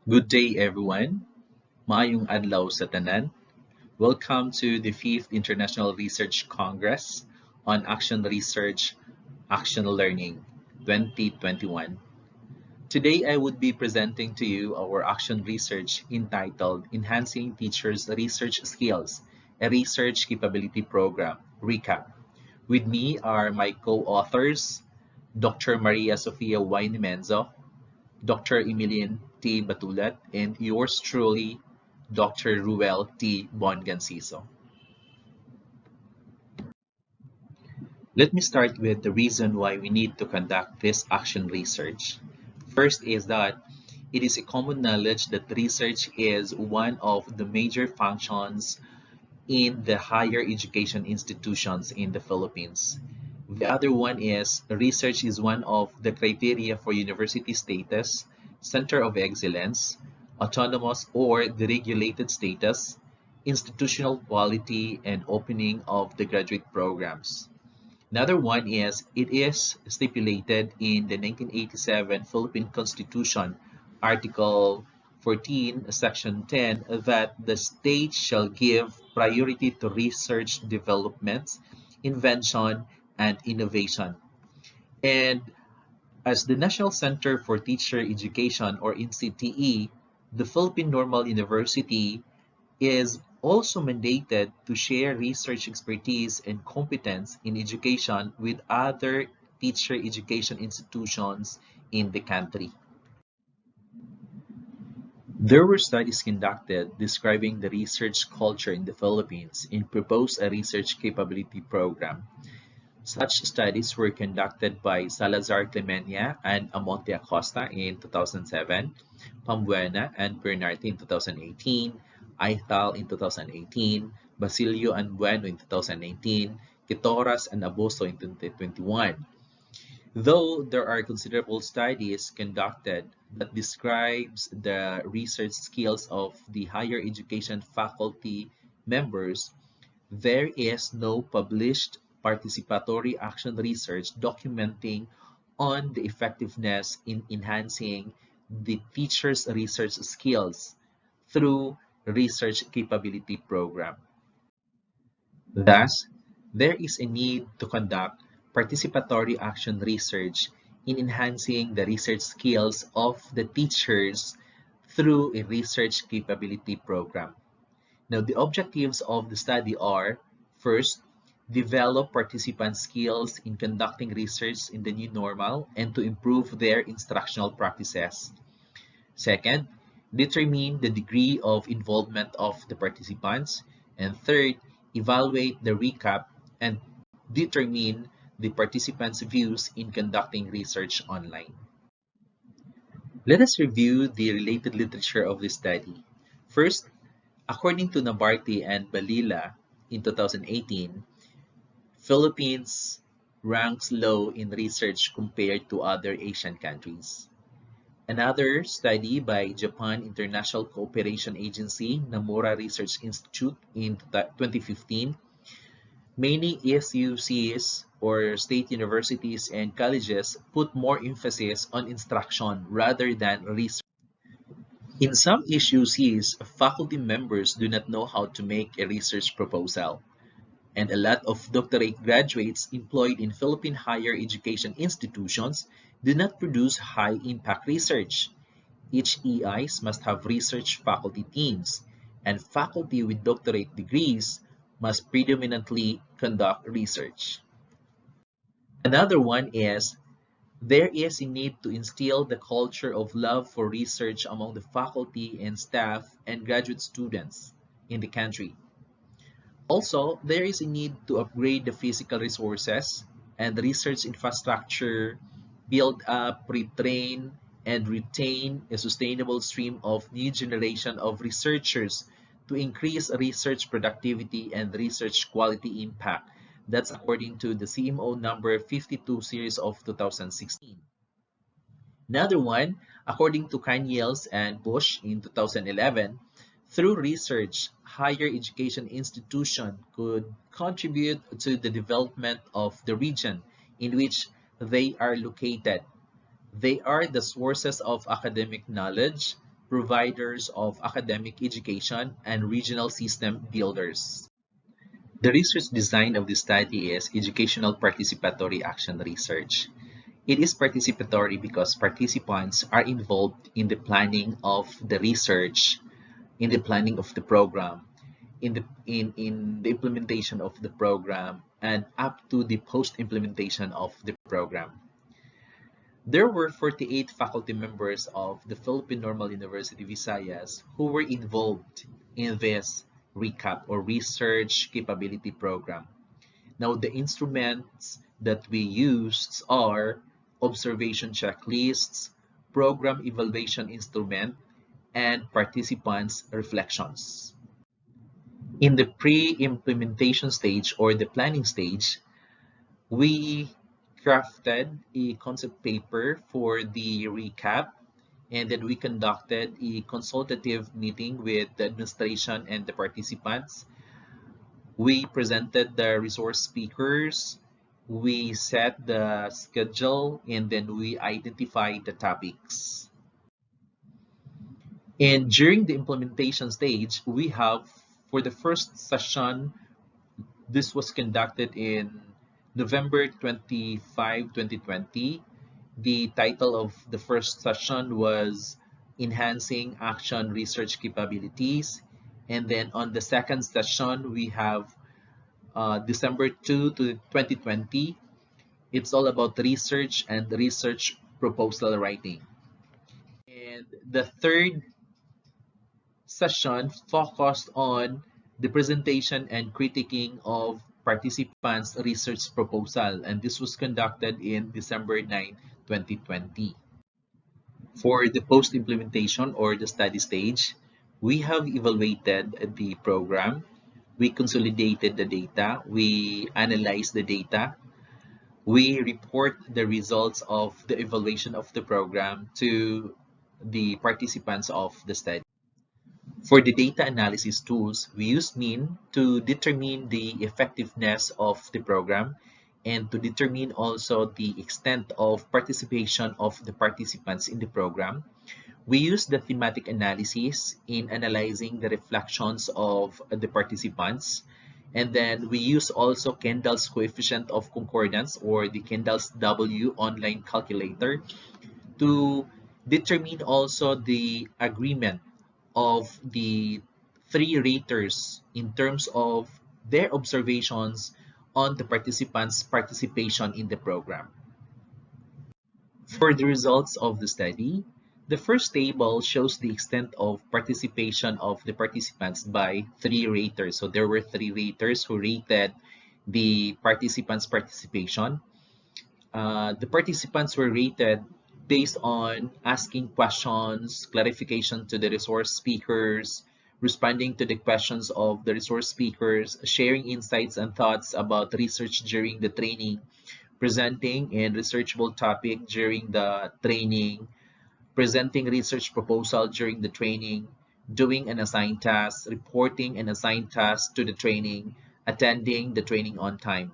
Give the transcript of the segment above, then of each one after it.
Good day, everyone. Maayong adlaw sa tanan. Welcome to the 5th International Research Congress on Action Research, Action Learning 2021. Today, I would be presenting to you our action research entitled Enhancing Teachers' Research Skills, a Research Capability Program, ReCAP. With me are my co-authors, Dr. Maria Sofia Y. Nimenzo, Dr. Emilian T. Batulat, and yours truly, Dr. Ruel T. Bonganciso. Let me start with the reason why we need to conduct this action research. First is that it is a common knowledge that research is one of the major functions in the higher education institutions in the Philippines. The other one is research is one of the criteria for university status, center of excellence, autonomous or deregulated status, institutional quality, and opening of the graduate programs. Another one is it is stipulated in the 1987 Philippine Constitution, Article 14, Section 10, that the state shall give priority to research developments, invention, and innovation. And as the National Center for Teacher Education, or NCTE, the Philippine Normal University is also mandated to share research expertise and competence in education with other teacher education institutions in the country. There were studies conducted describing the research culture in the Philippines and proposed a research capability program. Such studies were conducted by Salazar Clemenya and Amonte Acosta in 2007, Pambuena and Bernarte in 2018, Aital in 2018, Basilio and Bueno in 2019, Quitoras and Abuso in 2021. Though there are considerable studies conducted that describes the research skills of the higher education faculty members, there is no published participatory action research documenting on the effectiveness in enhancing the teacher's research skills through research capability program. Thus, there is a need to conduct participatory action research in enhancing the research skills of the teachers through a research capability program. Now, the objectives of the study are, first, develop participant skills in conducting research in the new normal and to improve their instructional practices. Second, determine the degree of involvement of the participants. And third, evaluate the ReCAP and determine the participants' views in conducting research online. Let us review the related literature of this study. First, according to Nabarty and Balila in 2018, Philippines ranks low in research compared to other Asian countries. Another study by Japan International Cooperation Agency, Namura Research Institute in 2015, many SUCs or state universities and colleges put more emphasis on instruction rather than research. In some SUCs, faculty members do not know how to make a research proposal, and a lot of doctorate graduates employed in Philippine higher education institutions do not produce high-impact research. Each EIs must have research faculty teams, and faculty with doctorate degrees must predominantly conduct research. Another one is there is a need to instill the culture of love for research among the faculty and staff and graduate students in the country. Also, there is a need to upgrade the physical resources and research infrastructure, build up, retrain, and retain a sustainable stream of new generation of researchers to increase research productivity and research quality impact. That's according to the CMO number 52 series of 2016. Another one, according to Kanyels and Bush in 2011, through research, higher education institution could contribute to the development of the region in which they are located. They are the sources of academic knowledge, providers of academic education, and regional system builders. The research design of the study is educational participatory action research. It is participatory because participants are involved in the planning of the research, in the planning of the program, in the implementation of the program, and up to the post-implementation of the program. There were 48 faculty members of the Philippine Normal University Visayas who were involved in this ReCAP or Research Capability Program. Now, the instruments that we used are observation checklists, program evaluation instrument, and participants' reflections. In the pre-implementation stage or the planning stage, we crafted a concept paper for the ReCAP, and then we conducted a consultative meeting with the administration and the participants. We presented the resource speakers, we set the schedule, and then we identified the topics. And during the implementation stage, we have, for the first session, this was conducted in November 25, 2020. The title of the first session was Enhancing Action Research Capabilities. And then on the second session, we have December 2 to 2020. It's all about research and research proposal writing. And the third session focused on the presentation and critiquing of participants' research proposal, and this was conducted in December 9, 2020. For the post-implementation or the study stage, we have evaluated the program, we consolidated the data, we analyzed the data, we report the results of the evaluation of the program to the participants of the study. For the data analysis tools, we use mean to determine the effectiveness of the program and to determine also the extent of participation of the participants in the program. We use the thematic analysis in analyzing the reflections of the participants. And then we use also Kendall's coefficient of concordance or the Kendall's W online calculator to determine also the agreement of the three raters in terms of their observations on the participants' participation in the program. For the results of the study, the first table shows the extent of participation of the participants by three raters. So there were three raters who rated the participants' participation. The participants were rated based on asking questions, clarification to the resource speakers, responding to the questions of the resource speakers, sharing insights and thoughts about research during the training, presenting a researchable topic during the training, presenting research proposal during the training, doing an assigned task, reporting an assigned task to the training, attending the training on time.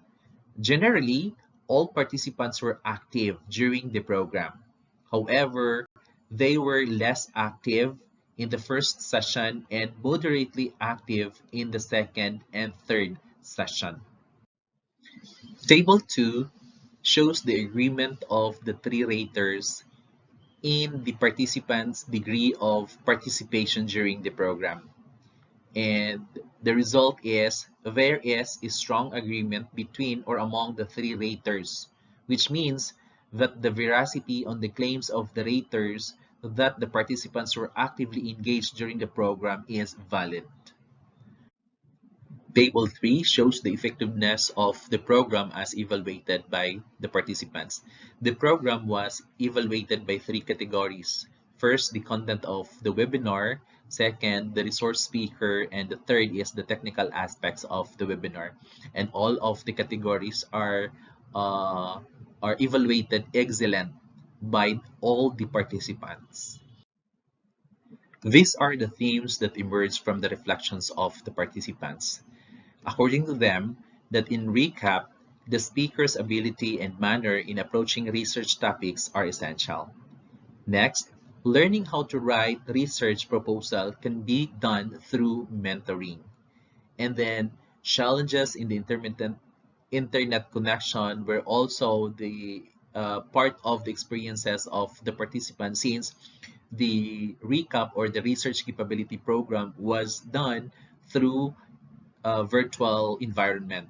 Generally, all participants were active during the program. However, they were less active in the first session and moderately active in the second and third session. Table 2 shows the agreement of the three raters in the participants' degree of participation during the program. And the result is there is a strong agreement between or among the three raters, which means that the veracity on the claims of the raters that the participants were actively engaged during the program is valid. Table 3 shows the effectiveness of the program as evaluated by the participants. The program was evaluated by three categories. First, the content of the webinar. Second, the resource speaker. And the third is the technical aspects of the webinar. And all of the categories are evaluated excellent by all the participants. These are the themes that emerge from the reflections of the participants. According to them, that in ReCAP, the speaker's ability and manner in approaching research topics are essential. Next, Learning how to write research proposal can be done through mentoring. And then challenges in the internet connection were also the part of the experiences of the participants, since the ReCAP or the research capability program was done through a virtual environment.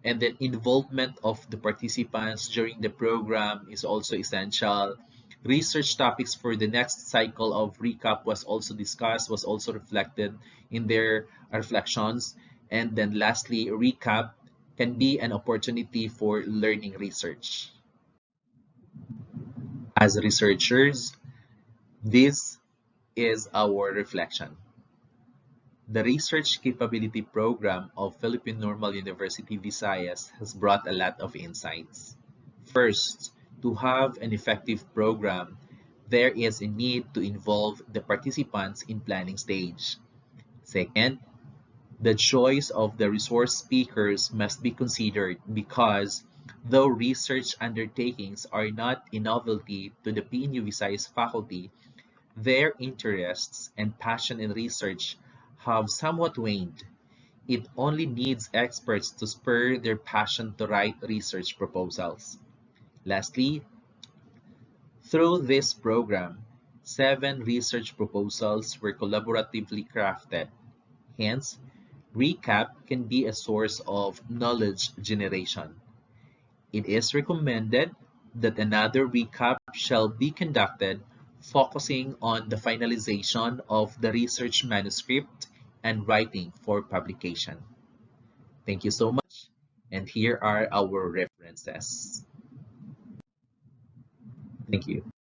And then involvement of the participants during the program is also essential. Research topics for the next cycle of ReCAP was also discussed, was also reflected in their reflections. And then lastly, ReCAP can be an opportunity for learning research. As researchers, this is our reflection. The Research Capability Program of Philippine Normal University Visayas has brought a lot of insights. First, to have an effective program, there is a need to involve the participants in planning stage. Second, the choice of the resource speakers must be considered because though research undertakings are not a novelty to the PNU Visayas faculty, their interests and passion in research have somewhat waned. It only needs experts to spur their passion to write research proposals. Lastly, through this program, 7 research proposals were collaboratively crafted. Hence, ReCAP can be a source of knowledge generation. It is recommended that another ReCAP shall be conducted focusing on the finalization of the research manuscript and writing for publication. Thank you so much, and here are our references. Thank you.